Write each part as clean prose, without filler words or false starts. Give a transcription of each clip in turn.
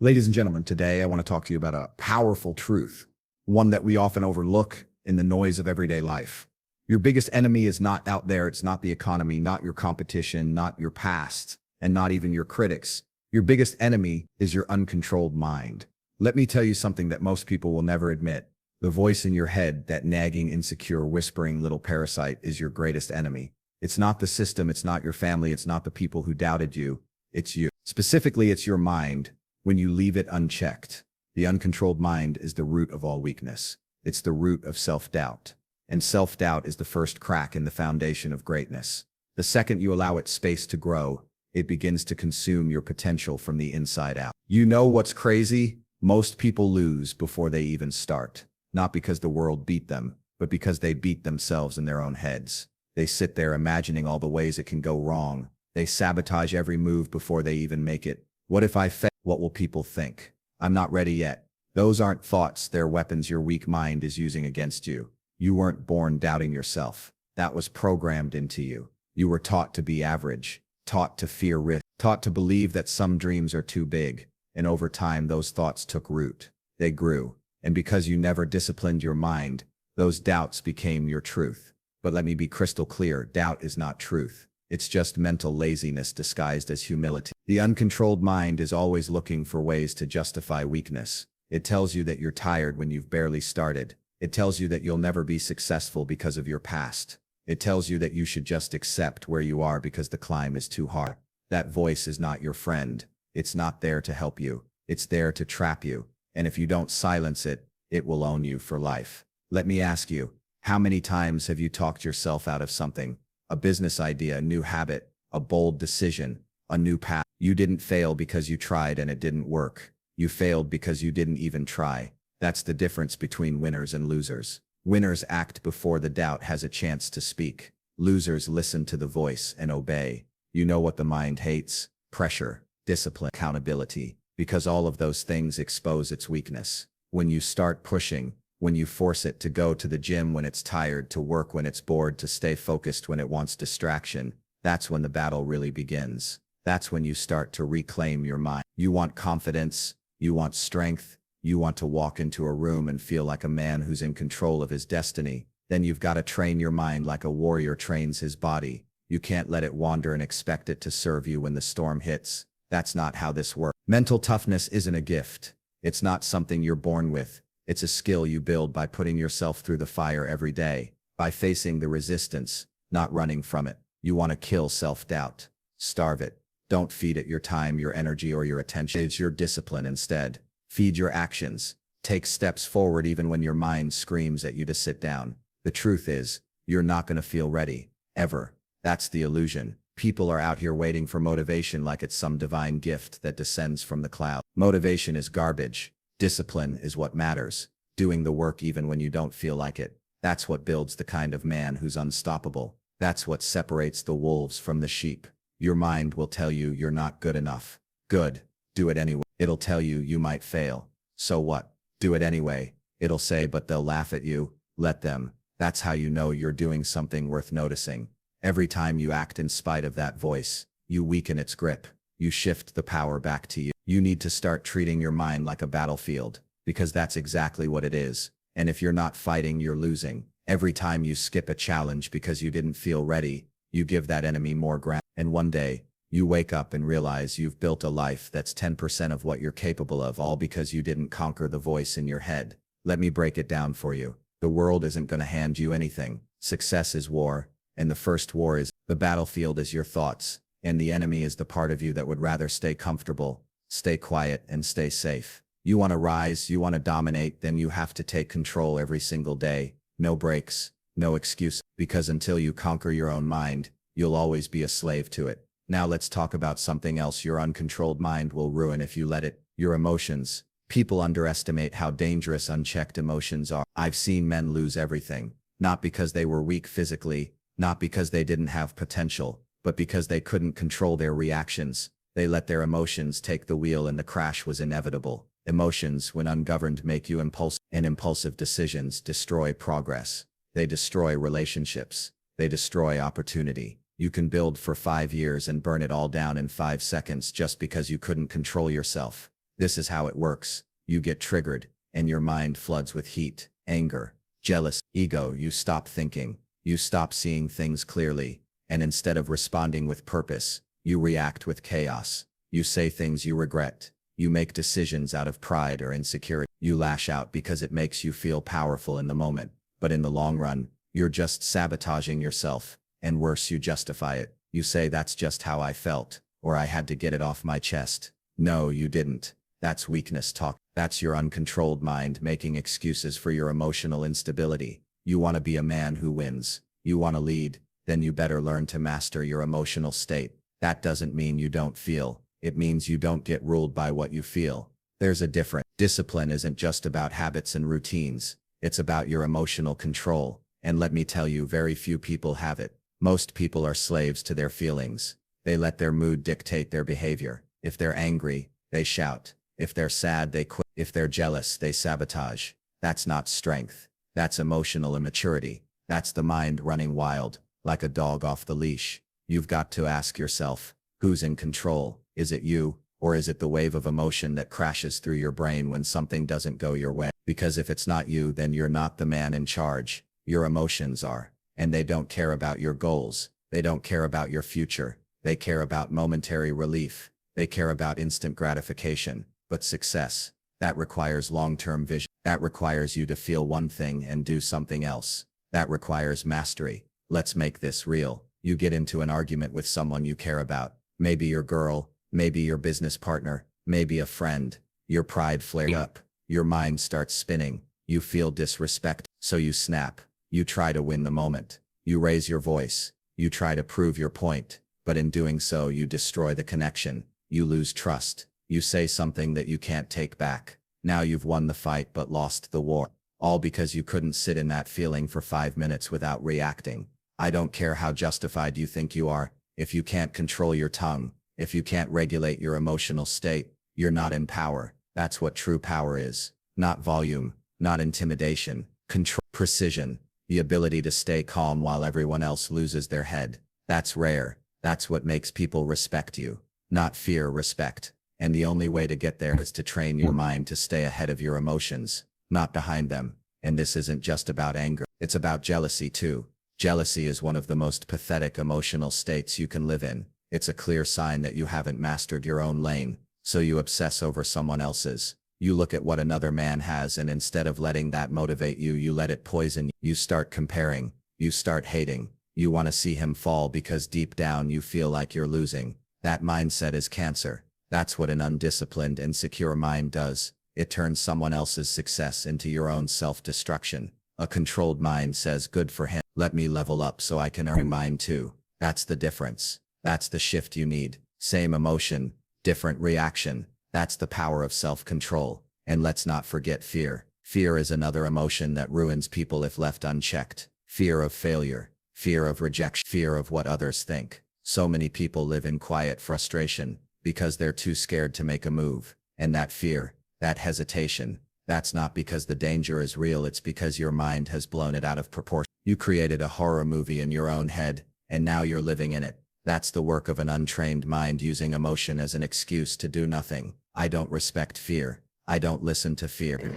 Ladies and gentlemen, today I want to talk to you about a powerful truth, one that we often overlook in the noise of everyday life. Your biggest enemy is not out there. It's not the economy, not your competition, not your past, and not even your critics. Your biggest enemy is your uncontrolled mind. Let me tell you something that most people will never admit. The voice in your head, that nagging, insecure, whispering little parasite, is your greatest enemy. It's not the system. It's not your family. It's not the people who doubted you. It's you. Specifically, it's your mind. When you leave it unchecked, the uncontrolled mind is the root of all weakness. It's the root of self-doubt. And self-doubt is the first crack in the foundation of greatness. The second you allow it space to grow, it begins to consume your potential from the inside out. You know what's crazy? Most people lose before they even start. Not because the world beat them, but because they beat themselves in their own heads. They sit there imagining all the ways it can go wrong. They sabotage every move before they even make it. What if I fail? What will people think? I'm not ready yet. Those aren't thoughts, they're weapons your weak mind is using against you. You weren't born doubting yourself. That was programmed into you. You were taught to be average, taught to fear risk, taught to believe that some dreams are too big. And over time, those thoughts took root. They grew. And because you never disciplined your mind, those doubts became your truth. But let me be crystal clear, doubt is not truth. It's just mental laziness disguised as humility. The uncontrolled mind is always looking for ways to justify weakness. It tells you that you're tired when you've barely started. It tells you that you'll never be successful because of your past. It tells you that you should just accept where you are because the climb is too hard. That voice is not your friend. It's not there to help you. It's there to trap you. And if you don't silence it, it will own you for life. Let me ask you, how many times have you talked yourself out of something? A business idea, a new habit, a bold decision, a new path. You didn't fail because you tried and it didn't work. You failed because you didn't even try. That's the difference between winners and losers. Winners act before the doubt has a chance to speak. Losers listen to the voice and obey. You know what the mind hates? Pressure, discipline, accountability, because all of those things expose its weakness. When you start pushing, when you force it to go to the gym when it's tired, to work when it's bored, to stay focused when it wants distraction, that's when the battle really begins. That's when you start to reclaim your mind. You want confidence, you want strength, you want to walk into a room and feel like a man who's in control of his destiny. Then you've got to train your mind like a warrior trains his body. You can't let it wander and expect it to serve you when the storm hits. That's not how this works. Mental toughness isn't a gift. It's not something you're born with. It's a skill you build by putting yourself through the fire every day, by facing the resistance, not running from it. You want to kill self-doubt. Starve it. Don't feed it your time, your energy, or your attention. It's your discipline instead. Feed your actions. Take steps forward even when your mind screams at you to sit down. The truth is, you're not going to feel ready. Ever. That's the illusion. People are out here waiting for motivation like it's some divine gift that descends from the cloud. Motivation is garbage. Discipline is what matters. Doing the work even when you don't feel like it. That's what builds the kind of man who's unstoppable. That's what separates the wolves from the sheep. Your mind will tell you you're not good enough. Good. Do it anyway. It'll tell you you might fail. So what? Do it anyway. It'll say, but they'll laugh at you. Let them. That's how you know you're doing something worth noticing. Every time you act in spite of that voice, you weaken its grip. You shift the power back to you. You need to start treating your mind like a battlefield, because that's exactly what it is. And if you're not fighting, you're losing. Every time you skip a challenge because you didn't feel ready, you give that enemy more ground. And one day, you wake up and realize you've built a life that's 10% of what you're capable of, all because you didn't conquer the voice in your head. Let me break it down for you. The world isn't going to hand you anything. Success is war, and the first war is the battlefield is your thoughts, and the enemy is the part of you that would rather stay comfortable, stay quiet, and stay safe. You want to rise, you want to dominate, then you have to take control every single day. No breaks, no excuse, because until you conquer your own mind, you'll always be a slave to it. Now let's talk about something else your uncontrolled mind will ruin if you let it. Your emotions. People underestimate how dangerous unchecked emotions are. I've seen men lose everything, not because they were weak physically, not because they didn't have potential, but because they couldn't control their reactions. They let their emotions take the wheel and the crash was inevitable. Emotions, when ungoverned, make you impulsive, and impulsive decisions destroy progress. They destroy relationships. They destroy opportunity. You can build for 5 years and burn it all down in 5 seconds just because you couldn't control yourself. This is how it works. You get triggered, and your mind floods with heat, anger, jealous, ego. You stop thinking. You stop seeing things clearly. And instead of responding with purpose, you react with chaos. You say things you regret. You make decisions out of pride or insecurity. You lash out because it makes you feel powerful in the moment. But in the long run, you're just sabotaging yourself. And worse, you justify it. You say that's just how I felt, or I had to get it off my chest. No, you didn't. That's weakness talk. That's your uncontrolled mind making excuses for your emotional instability. You want to be a man who wins. You want to lead. Then you better learn to master your emotional state. That doesn't mean you don't feel. It means you don't get ruled by what you feel. There's a difference. Discipline isn't just about habits and routines. It's about your emotional control. And let me tell you, very few people have it. Most people are slaves to their feelings. They let their mood dictate their behavior. If they're angry, they shout. If they're sad, they quit. If they're jealous, they sabotage. That's not strength. That's emotional immaturity. That's the mind running wild, like a dog off the leash. You've got to ask yourself, who's in control? Is it you, or is it the wave of emotion that crashes through your brain when something doesn't go your way? Because if it's not you, then you're not the man in charge. Your emotions are, and they don't care about your goals. They don't care about your future. They care about momentary relief. They care about instant gratification. But success, that requires long-term vision. That requires you to feel one thing and do something else. That requires mastery. Let's make this real. You get into an argument with someone you care about. Maybe your girl, maybe your business partner, maybe a friend. Your pride flares up. Your mind starts spinning. You feel disrespect, so you snap. You try to win the moment. You raise your voice. You try to prove your point. But in doing so, you destroy the connection. You lose trust. You say something that you can't take back. Now you've won the fight but lost the war. All because you couldn't sit in that feeling for 5 minutes without reacting. I don't care how justified you think you are. If you can't control your tongue, if you can't regulate your emotional state, you're not in power. That's what true power is. Not volume, not intimidation, control, precision, the ability to stay calm while everyone else loses their head. That's rare. That's what makes people respect you. Not fear, respect. And the only way to get there is to train your mind to stay ahead of your emotions, not behind them. And this isn't just about anger. It's about jealousy too. Jealousy is one of the most pathetic emotional states you can live in. It's a clear sign that you haven't mastered your own lane, so you obsess over someone else's. You look at what another man has, and instead of letting that motivate you, you let it poison you. You start comparing. You start hating. You want to see him fall because deep down you feel like you're losing. That mindset is cancer. That's what an undisciplined, insecure mind does. It turns someone else's success into your own self-destruction. A controlled mind says, good for him. Let me level up so I can earn mine too. That's the difference. That's the shift you need. Same emotion, different reaction. That's the power of self-control. And let's not forget fear. Fear is another emotion that ruins people if left unchecked. Fear of failure, fear of rejection, fear of what others think. So many people live in quiet frustration because they're too scared to make a move. And that fear, that hesitation, that's not because the danger is real, it's because your mind has blown it out of proportion. You created a horror movie in your own head, and now you're living in it. That's the work of an untrained mind using emotion as an excuse to do nothing. I don't respect fear. I don't listen to fear.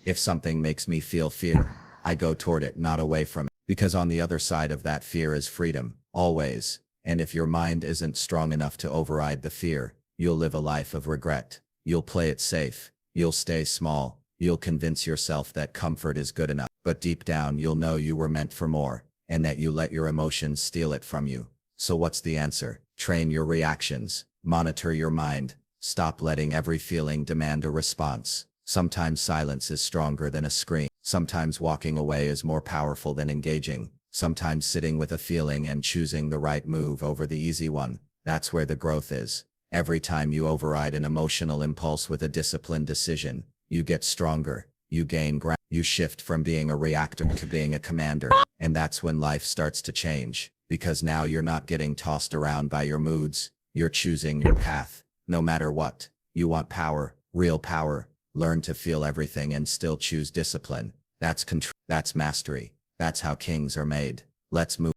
If something makes me feel fear, I go toward it, not away from it. Because on the other side of that fear is freedom, always. And if your mind isn't strong enough to override the fear, you'll live a life of regret. You'll play it safe. You'll stay small. You'll convince yourself that comfort is good enough. But deep down you'll know you were meant for more, and that you let your emotions steal it from you. So what's the answer? Train your reactions. Monitor your mind. Stop letting every feeling demand a response. Sometimes silence is stronger than a scream. Sometimes walking away is more powerful than engaging. Sometimes sitting with a feeling and choosing the right move over the easy one. That's where the growth is. Every time you override an emotional impulse with a disciplined decision, you get stronger. You gain ground. You shift from being a reactor to being a commander. And that's when life starts to change. Because now you're not getting tossed around by your moods. You're choosing your path. No matter what. You want power, real power. Learn to feel everything and still choose discipline. That's control. That's mastery. That's how kings are made. Let's move.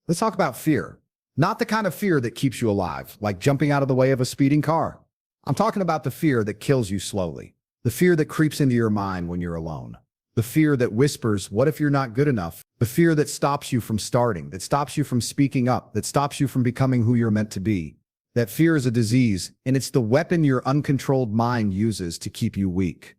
Let's talk about fear. Not the kind of fear that keeps you alive, like jumping out of the way of a speeding car. I'm talking about the fear that kills you slowly. The fear that creeps into your mind when you're alone. The fear that whispers, what if you're not good enough? The fear that stops you from starting, that stops you from speaking up, that stops you from becoming who you're meant to be. That fear is a disease, and it's the weapon your uncontrolled mind uses to keep you weak.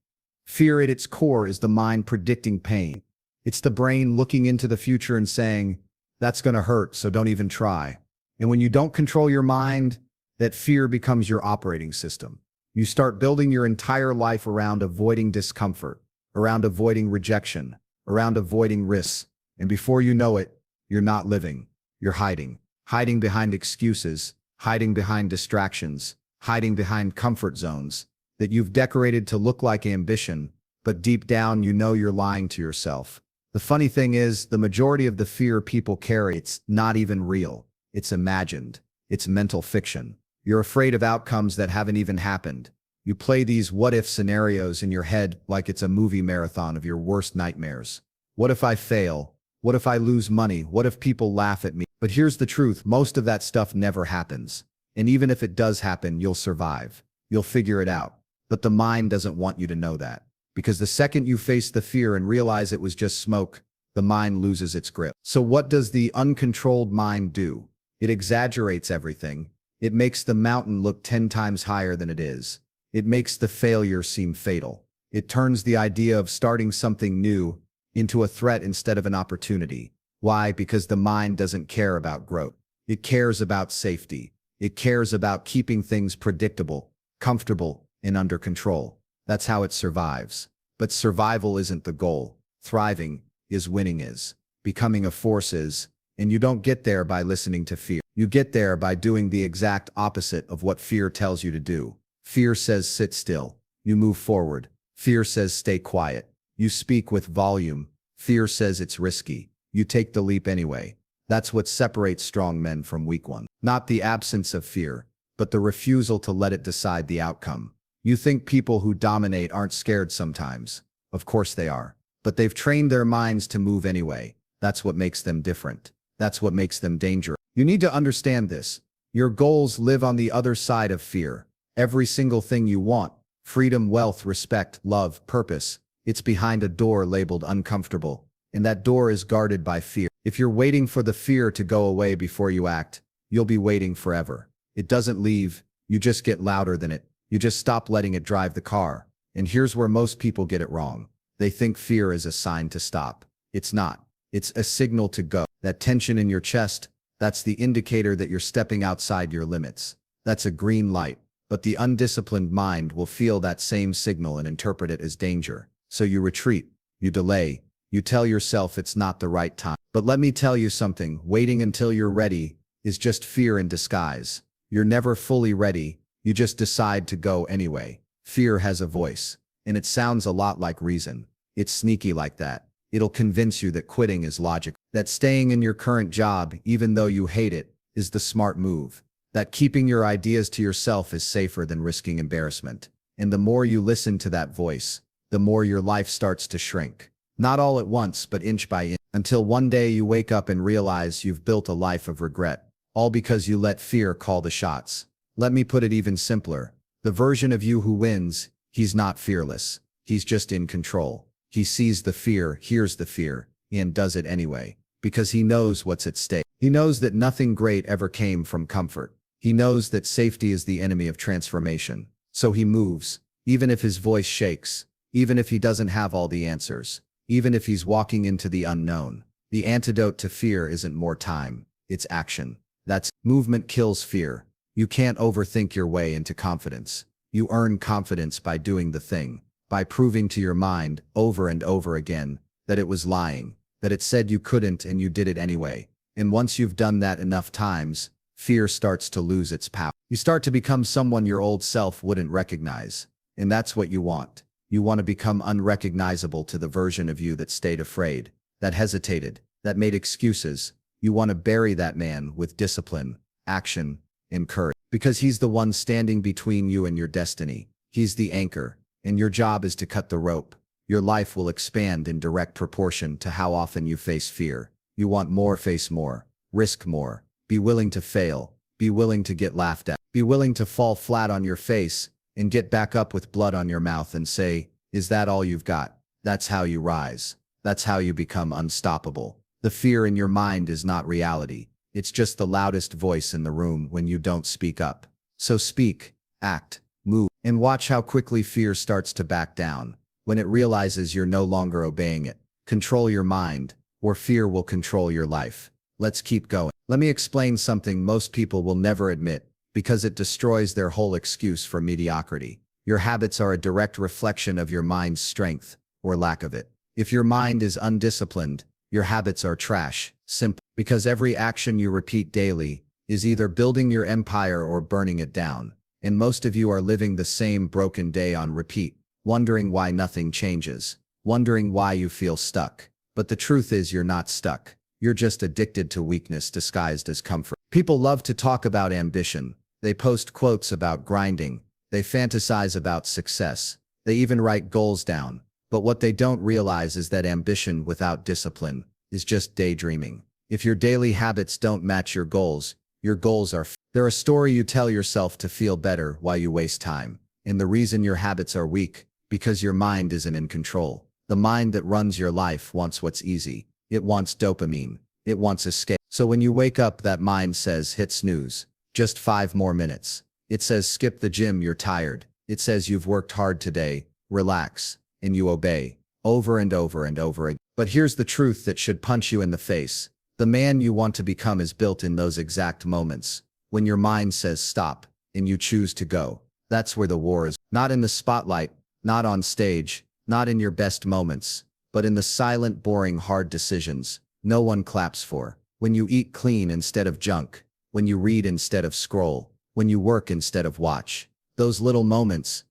Fear at its core is the mind predicting pain. It's the brain looking into the future and saying, that's going to hurt, so don't even try. And when you don't control your mind, that fear becomes your operating system. You start building your entire life around avoiding discomfort, around avoiding rejection, around avoiding risks. And before you know it, you're not living. You're hiding. Hiding behind excuses, hiding behind distractions, hiding behind comfort zones that you've decorated to look like ambition, but deep down you know you're lying to yourself. The funny thing is, the majority of the fear people carry, it's not even real. It's imagined. It's mental fiction. You're afraid of outcomes that haven't even happened. You play these what-if scenarios in your head like it's a movie marathon of your worst nightmares. What if I fail? What if I lose money? What if people laugh at me? But here's the truth, most of that stuff never happens. And even if it does happen, you'll survive. You'll figure it out. But the mind doesn't want you to know that. Because the second you face the fear and realize it was just smoke, the mind loses its grip. So what does the uncontrolled mind do? It exaggerates everything. It makes the mountain look 10 times higher than it is. It makes the failure seem fatal. It turns the idea of starting something new into a threat instead of an opportunity. Why? Because the mind doesn't care about growth. It cares about safety. It cares about keeping things predictable, comfortable, and under control. That's how it survives. But survival isn't the goal. Thriving is, winning is, becoming a force is, and you don't get there by listening to fear. You get there by doing the exact opposite of what fear tells you to do. Fear says sit still. You move forward. Fear says stay quiet. You speak with volume. Fear says it's risky. You take the leap anyway. That's what separates strong men from weak ones. Not the absence of fear, but the refusal to let it decide the outcome. You think people who dominate aren't scared sometimes. Of course they are. But they've trained their minds to move anyway. That's what makes them different. That's what makes them dangerous. You need to understand this. Your goals live on the other side of fear. Every single thing you want, freedom, wealth, respect, love, purpose, it's behind a door labeled uncomfortable. And that door is guarded by fear. If you're waiting for the fear to go away before you act, you'll be waiting forever. It doesn't leave. You just get louder than it. You just stop letting it drive the car. And here's where most people get it wrong. They think fear is a sign to stop. It's not. It's a signal to go. That tension in your chest, that's the indicator that you're stepping outside your limits. That's a green light. But the undisciplined mind will feel that same signal and interpret it as danger. So you retreat. You delay. You tell yourself it's not the right time. But let me tell you something, waiting until you're ready is just fear in disguise. You're never fully ready. You just decide to go anyway. Fear has a voice, and it sounds a lot like reason. It's sneaky like that. It'll convince you that quitting is logical, that staying in your current job, even though you hate it, is the smart move, that keeping your ideas to yourself is safer than risking embarrassment. And the more you listen to that voice, the more your life starts to shrink. Not all at once, but inch by inch, until one day you wake up and realize you've built a life of regret, all because you let fear call the shots. Let me put it even simpler. The version of you who wins, he's not fearless. He's just in control. He sees the fear, hears the fear, and does it anyway. Because he knows what's at stake. He knows that nothing great ever came from comfort. He knows that safety is the enemy of transformation. So he moves, even if his voice shakes, even if he doesn't have all the answers, even if he's walking into the unknown. The antidote to fear isn't more time, it's action. That's movement kills fear. You can't overthink your way into confidence. You earn confidence by doing the thing, by proving to your mind over and over again that it was lying, that it said you couldn't and you did it anyway. And once you've done that enough times, fear starts to lose its power. You start to become someone your old self wouldn't recognize. And that's what you want. You want to become unrecognizable to the version of you that stayed afraid, that hesitated, that made excuses. You want to bury that man with discipline, action, and courage. Because he's the one standing between you and your destiny. He's the anchor, and your job is to cut the rope. Your life will expand in direct proportion to how often you face fear. You want more, face more, risk more, be willing to fail, be willing to get laughed at, be willing to fall flat on your face, and get back up with blood on your mouth and say, "Is that all you've got?" That's how you rise. That's how you become unstoppable. The fear in your mind is not reality. It's just the loudest voice in the room when you don't speak up. So speak, act, move, and watch how quickly fear starts to back down when it realizes you're no longer obeying it. Control your mind, or fear will control your life. Let's keep going. Let me explain something most people will never admit, because it destroys their whole excuse for mediocrity. Your habits are a direct reflection of your mind's strength, or lack of it. If your mind is undisciplined, your habits are trash, simple, because every action you repeat daily is either building your empire or burning it down. And most of you are living the same broken day on repeat, wondering why nothing changes, wondering why you feel stuck. But the truth is you're not stuck. You're just addicted to weakness disguised as comfort. People love to talk about ambition. They post quotes about grinding. They fantasize about success. They even write goals down. But what they don't realize is that ambition without discipline is just daydreaming. If your daily habits don't match your goals are they're a story you tell yourself to feel better while you waste time. And the reason your habits are weak, because your mind isn't in control. The mind that runs your life wants what's easy. It wants dopamine. It wants escape. So when you wake up, that mind says, hit snooze. Just 5 more minutes. It says, skip the gym, you're tired. It says, you've worked hard today, relax. And you obey, over and over and over again. But here's the truth that should punch you in the face. The man you want to become is built in those exact moments, when your mind says stop, and you choose to go. That's where the war is. Not in the spotlight, not on stage, not in your best moments, but in the silent, boring, hard decisions no one claps for. When you eat clean instead of junk, when you read instead of scroll, when you work instead of watch. Those little moments,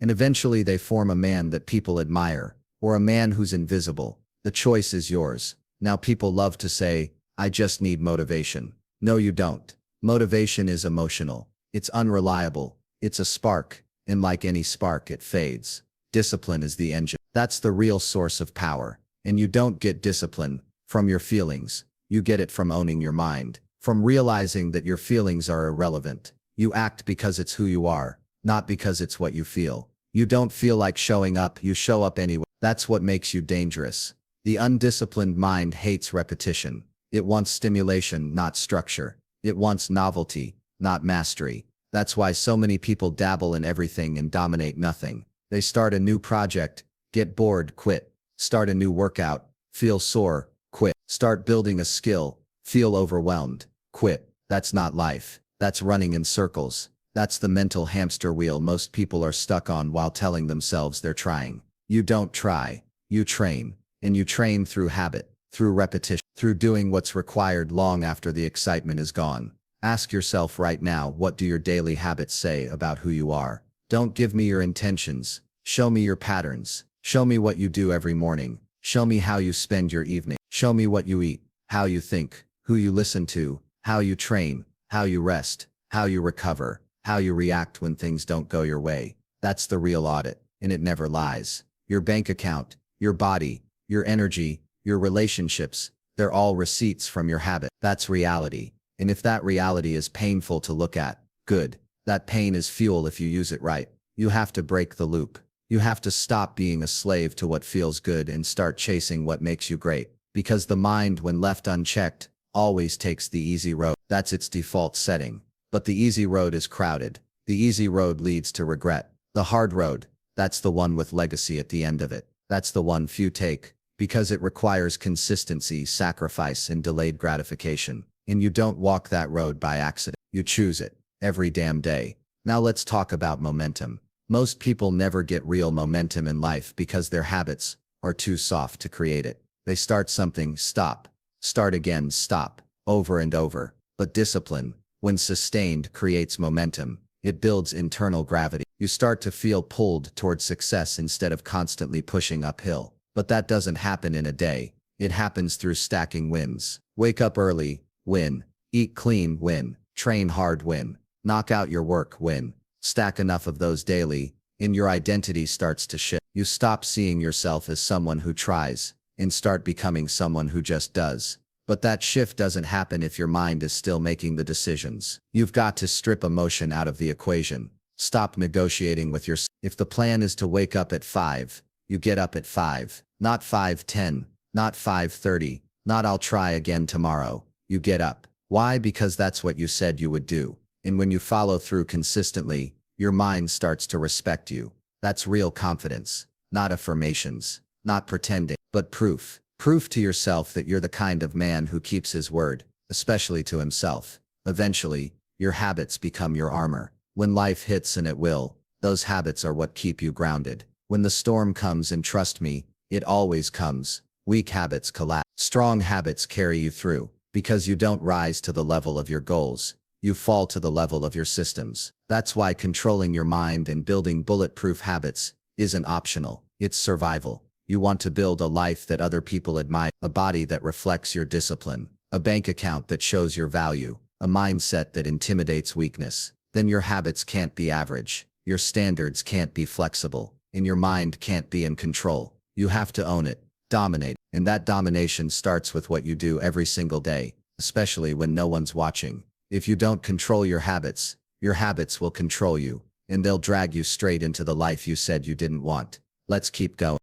and eventually they form a man that people admire, or a man who's invisible. The choice is yours. Now people love to say, I just need motivation. No, you don't. Motivation is emotional. It's unreliable. It's a spark, and like any spark, it fades. Discipline is the engine. That's the real source of power. And you don't get discipline from your feelings. You get it from owning your mind, from realizing that your feelings are irrelevant. You act because it's who you are, not because it's what you feel. You don't feel like showing up, you show up anyway. That's what makes you dangerous. The undisciplined mind hates repetition. It wants stimulation, not structure. It wants novelty, not mastery. That's why so many people dabble in everything and dominate nothing. They start a new project, get bored, quit. Start a new workout, feel sore, quit. Start building a skill, feel overwhelmed, quit. That's not life. That's running in circles. That's the mental hamster wheel most people are stuck on while telling themselves they're trying. You don't try, you train. And you train through habit, through repetition, through doing what's required long after the excitement is gone. Ask yourself right now, what do your daily habits say about who you are? Don't give me your intentions. Show me your patterns. Show me what you do every morning. Show me how you spend your evening. Show me what you eat, how you think, who you listen to, how you train, how you rest, how you recover, how you react when things don't go your way. That's the real audit, and it never lies. Your bank account, your body, your energy, your relationships, they're all receipts from your habit. That's reality. And if that reality is painful to look at, good. That pain is fuel if you use it right. You have to break the loop. You have to stop being a slave to what feels good and start chasing what makes you great. Because the mind, when left unchecked, always takes the easy road. That's its default setting. But the easy road is crowded. The easy road leads to regret. The hard road, that's the one with legacy at the end of it. That's the one few take, because it requires consistency, sacrifice, and delayed gratification. And you don't walk that road by accident. You choose it, every damn day. Now let's talk about momentum. Most people never get real momentum in life because their habits are too soft to create it. They start something, stop. Start again, stop. Over and over. But discipline, when sustained, creates momentum. It builds internal gravity. You start to feel pulled towards success instead of constantly pushing uphill. But that doesn't happen in a day. It happens through stacking wins. Wake up early, win. Eat clean, win. Train hard, win. Knock out your work, win. Stack enough of those daily, and your identity starts to shift. You stop seeing yourself as someone who tries, and start becoming someone who just does. But that shift doesn't happen if your mind is still making the decisions. You've got to strip emotion out of the equation. Stop negotiating with yourself. If the plan is to wake up at 5, you get up at 5. Not 5:10, not 5:30, not I'll try again tomorrow. You get up. Why? Because that's what you said you would do. And when you follow through consistently, your mind starts to respect you. That's real confidence. Not affirmations. Not pretending, but proof. Proof to yourself that you're the kind of man who keeps his word, especially to himself. Eventually, your habits become your armor. When life hits, and it will, those habits are what keep you grounded. When the storm comes, and trust me, it always comes, weak habits collapse. Strong habits carry you through, because you don't rise to the level of your goals. You fall to the level of your systems. That's why controlling your mind and building bulletproof habits isn't optional. It's survival. You want to build a life that other people admire, a body that reflects your discipline, a bank account that shows your value, a mindset that intimidates weakness. Then your habits can't be average. Your standards can't be flexible, and your mind can't be in control. You have to own it, dominate, and that domination starts with what you do every single day, especially when no one's watching. If you don't control your habits will control you, and they'll drag you straight into the life you said you didn't want. Let's keep going.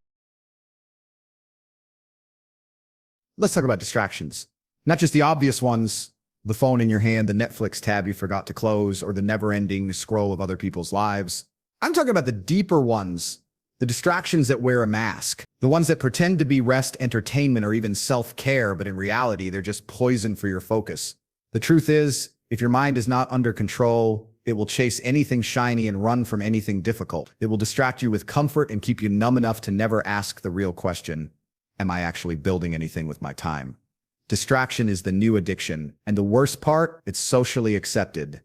Let's talk about distractions. Not just the obvious ones, the phone in your hand, the Netflix tab you forgot to close, or the never-ending scroll of other people's lives. I'm talking about the deeper ones, the distractions that wear a mask, the ones that pretend to be rest, entertainment, or even self-care, but in reality, they're just poison for your focus. The truth is, if your mind is not under control, it will chase anything shiny and run from anything difficult. It will distract you with comfort and keep you numb enough to never ask the real question, am I actually building anything with my time? Distraction is the new addiction, and the worst part, it's socially accepted.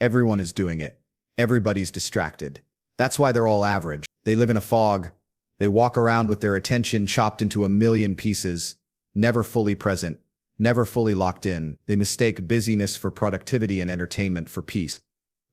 Everyone is doing it. Everybody's distracted. That's why they're all average. They live in a fog. They walk around with their attention chopped into a million pieces, never fully present, never fully locked in. They mistake busyness for productivity and entertainment for peace.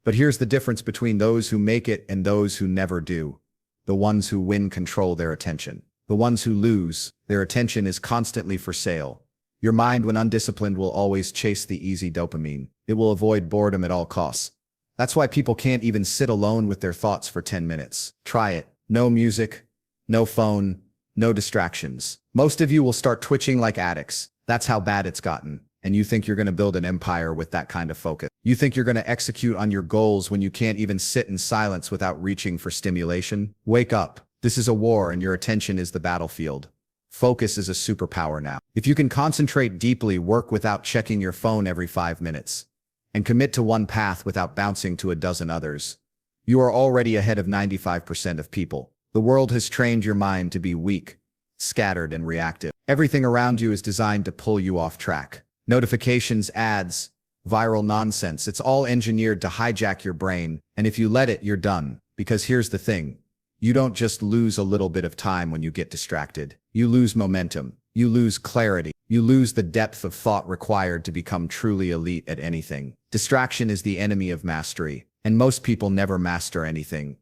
But here's the difference between those who make it and those who never do. The ones who win control their attention. The ones who lose, their attention is constantly for sale. Your mind, when undisciplined, will always chase the easy dopamine. It will avoid boredom at all costs. That's why people can't even sit alone with their thoughts for 10 minutes. Try it. No music, no phone, no distractions. Most of you will start twitching like addicts. That's how bad it's gotten. And you think you're going to build an empire with that kind of focus. You think you're going to execute on your goals when you can't even sit in silence without reaching for stimulation? Wake up. This is a war, and your attention is the battlefield. Focus is a superpower now. If you can concentrate deeply, work without checking your phone every 5 minutes, and commit to one path without bouncing to a dozen others, you are already ahead of 95% of people. The world has trained your mind to be weak, scattered, and reactive. Everything around you is designed to pull you off track. Notifications, ads, viral nonsense, it's all engineered to hijack your brain, and if you let it, you're done. Because here's the thing. You don't just lose a little bit of time when you get distracted. You lose momentum. You lose clarity. You lose the depth of thought required to become truly elite at anything. Distraction is the enemy of mastery, and most people never master anything.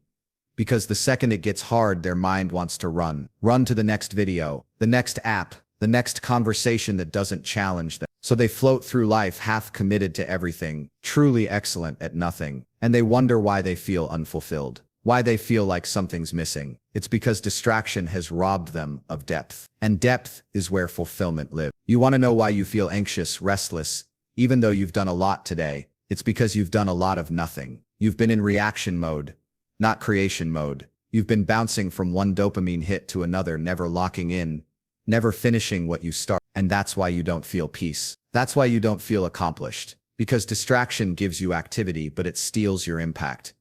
Because the second it gets hard, their mind wants to run. Run to the next video, the next app, the next conversation that doesn't challenge them. So they float through life half committed to everything, truly excellent at nothing, and they wonder why they feel unfulfilled. Why they feel like something's missing. It's because distraction has robbed them of depth. And depth is where fulfillment lives. You want to know why you feel anxious, restless, even though you've done a lot today? It's because you've done a lot of nothing. You've been in reaction mode, not creation mode. You've been bouncing from one dopamine hit to another, never locking in, never finishing what you start. And that's why you don't feel peace. That's why you don't feel accomplished. Because distraction gives you activity, but it steals your impact.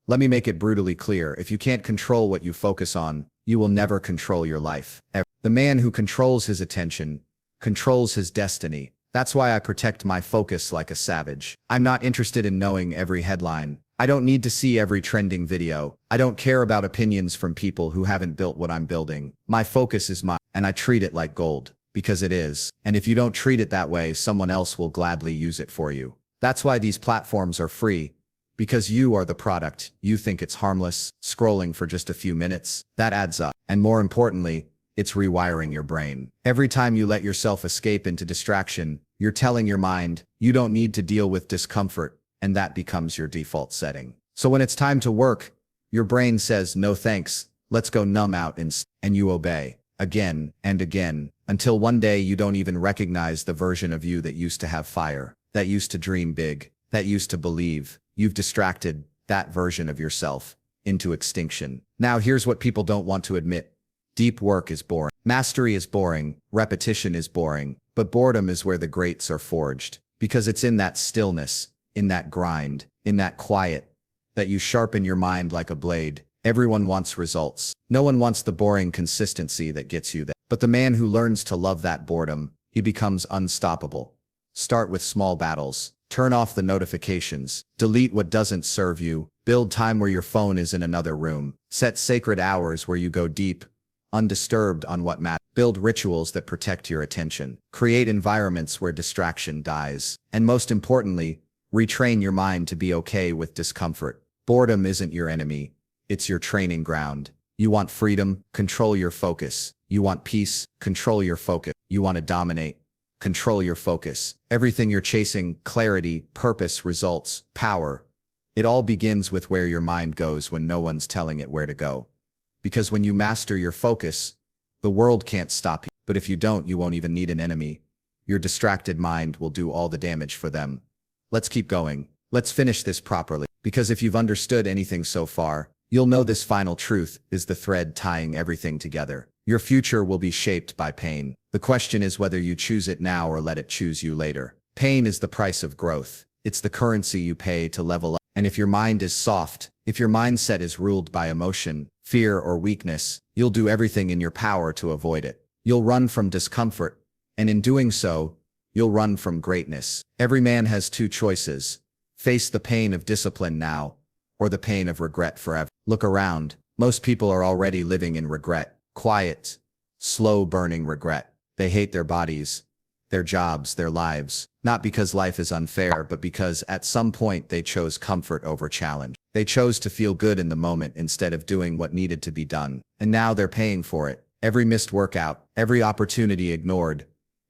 Let me make it brutally clear. If you can't control what you focus on, you will never control your life. The man who controls his attention controls his destiny. That's why I protect my focus like a savage. I'm not interested in knowing every headline. I don't need to see every trending video. I don't care about opinions from people who haven't built what I'm building. My focus is mine, and I treat it like gold, because it is. And if you don't treat it that way, someone else will gladly use it for you. That's why these platforms are free. Because you are the product. You think it's harmless, scrolling for just a few minutes. That adds up. And more importantly, it's rewiring your brain. Every time you let yourself escape into distraction, you're telling your mind, you don't need to deal with discomfort, and that becomes your default setting. So when it's time to work, your brain says, no thanks, let's go numb out and you obey again and again until one day you don't even recognize the version of you that used to have fire, that used to dream big, that used to believe. You've distracted that version of yourself into extinction. Now here's what people don't want to admit. Deep work is boring. Mastery is boring. Repetition is boring. But boredom is where the greats are forged. Because it's in that stillness, in that grind, in that quiet, that you sharpen your mind like a blade. Everyone wants results. No one wants the boring consistency that gets you there. But the man who learns to love that boredom, he becomes unstoppable. Start with small battles. Turn off the notifications. Delete what doesn't serve you. Build time where your phone is in another room. Set sacred hours where you go deep, undisturbed on what matters. Build rituals that protect your attention. Create environments where distraction dies. And most importantly, retrain your mind to be okay with discomfort. Boredom isn't your enemy. It's your training ground. You want freedom? Control your focus. You want peace? Control your focus. You want to dominate? Control your focus. Everything you're chasing, clarity, purpose, results, power, it all begins with where your mind goes when no one's telling it where to go. Because when you master your focus, the world can't stop you. But if you don't, you won't even need an enemy. Your distracted mind will do all the damage for them. Let's keep going. Let's finish this properly. Because if you've understood anything so far, you'll know this final truth is the thread tying everything together. Your future will be shaped by pain. The question is whether you choose it now or let it choose you later. Pain is the price of growth. It's the currency you pay to level up. And if your mind is soft, if your mindset is ruled by emotion, fear, or weakness, you'll do everything in your power to avoid it. You'll run from discomfort, and in doing so, you'll run from greatness. Every man has two choices. Face the pain of discipline now, or the pain of regret forever. Look around. Most people are already living in regret. Quiet, slow-burning regret. They hate their bodies, their jobs, their lives. Not because life is unfair, but because at some point they chose comfort over challenge. They chose to feel good in the moment instead of doing what needed to be done. And now they're paying for it. Every missed workout, every opportunity ignored,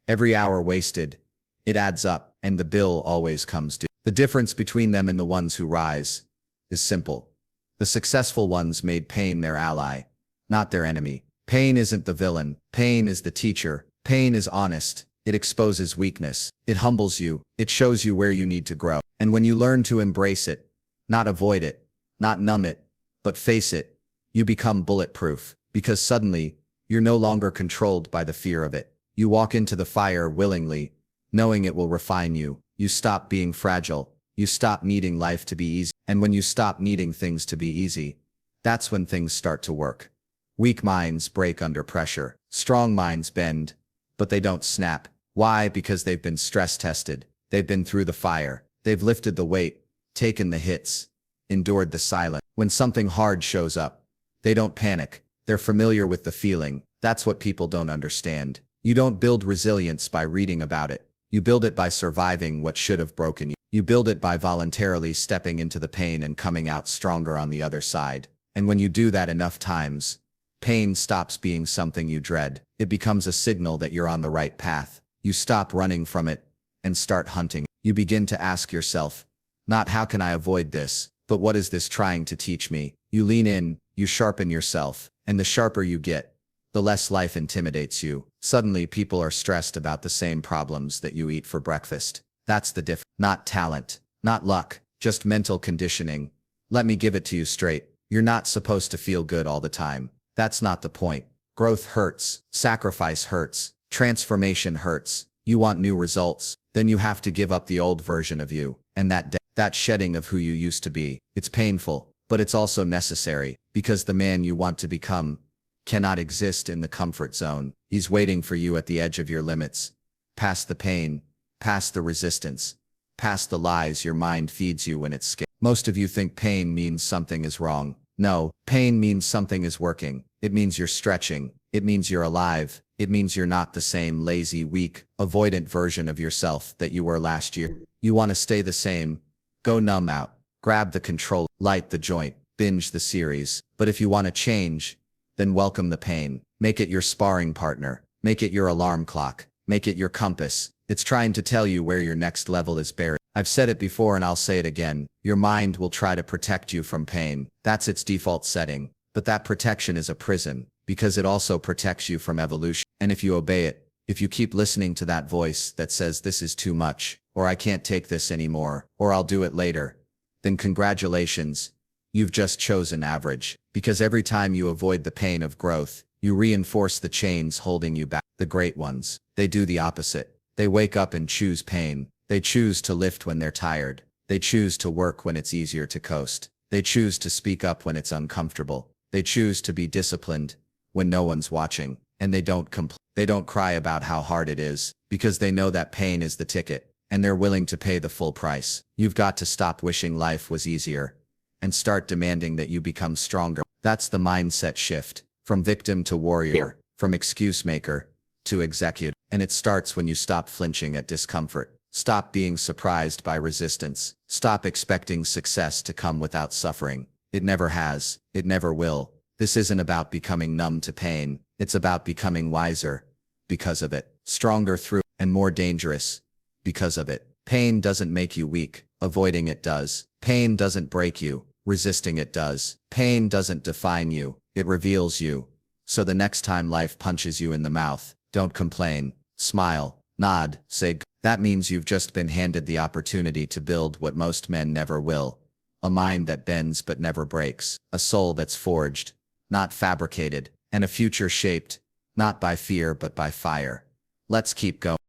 every hour wasted. It adds up, and the bill always comes due. The difference between them and the ones who rise is simple. The successful ones made pain their ally, not their enemy. Pain isn't the villain. Pain is the teacher. Pain is honest. It exposes weakness. It humbles you. It shows you where you need to grow. And when you learn to embrace it, not avoid it, not numb it, but face it, you become bulletproof. Because suddenly, you're no longer controlled by the fear of it. You walk into the fire willingly, knowing it will refine you. You stop being fragile. You stop needing life to be easy. And when you stop needing things to be easy, that's when things start to work. Weak minds break under pressure. Strong minds bend, but they don't snap. Why? Because they've been stress tested. They've been through the fire. They've lifted the weight, taken the hits, endured the silence. When something hard shows up, they don't panic. They're familiar with the feeling. That's what people don't understand. You don't build resilience by reading about it. You build it by surviving what should have broken you. You build it by voluntarily stepping into the pain and coming out stronger on the other side. And when you do that enough times, pain stops being something you dread. It becomes a signal that you're on the right path. You stop running from it and start hunting. You begin to ask yourself, not how can I avoid this, but what is this trying to teach me? You lean in, you sharpen yourself, and the sharper you get, the less life intimidates you. Suddenly people are stressed about the same problems that you eat for breakfast. That's the difference. Not talent, not luck, just mental conditioning. Let me give it to you straight. You're not supposed to feel good all the time. That's not the point. Growth hurts. Sacrifice hurts. Transformation hurts. You want new results, then you have to give up the old version of you. And that shedding of who you used to be. It's painful, but it's also necessary, because the man you want to become cannot exist in the comfort zone. He's waiting for you at the edge of your limits. Past the pain, past the resistance, past the lies your mind feeds you when it's scared. Most of you think pain means something is wrong. No, pain means something is working. It means you're stretching. It means you're alive. It means you're not the same lazy, weak, avoidant version of yourself that you were last year. You want to stay the same? Go numb out. Grab the control, light the joint, binge the series. But if you want to change, then welcome the pain. Make it your sparring partner. Make it your alarm clock. Make it your compass. It's trying to tell you where your next level is buried. I've said it before and I'll say it again. Your mind will try to protect you from pain. That's its default setting. But that protection is a prison, because it also protects you from evolution. And if you obey it, if you keep listening to that voice that says this is too much, or I can't take this anymore, or I'll do it later, then congratulations, you've just chosen average. Because every time you avoid the pain of growth, you reinforce the chains holding you back. The great ones, they do the opposite. They wake up and choose pain. They choose to lift when they're tired. They choose to work when it's easier to coast. They choose to speak up when it's uncomfortable. They choose to be disciplined when no one's watching. And they don't complain. They don't cry about how hard it is, because they know that pain is the ticket, and they're willing to pay the full price. You've got to stop wishing life was easier and start demanding that you become stronger. That's the mindset shift, from victim to warrior, from excuse maker to executive. And it starts when you stop flinching at discomfort. Stop being surprised by resistance. Stop expecting success to come without suffering. It never has. It never will. This isn't about becoming numb to pain. It's about becoming wiser because of it, stronger through, and more dangerous because of it. Pain doesn't make you weak. Avoiding it does. Pain doesn't break you. Resisting it does. Pain doesn't define you. It reveals you. So the next time life punches you in the mouth, don't complain. Smile, nod, say, that means you've just been handed the opportunity to build what most men never will. A mind that bends but never breaks. A soul that's forged, not fabricated. And a future shaped, not by fear but by fire. Let's keep going.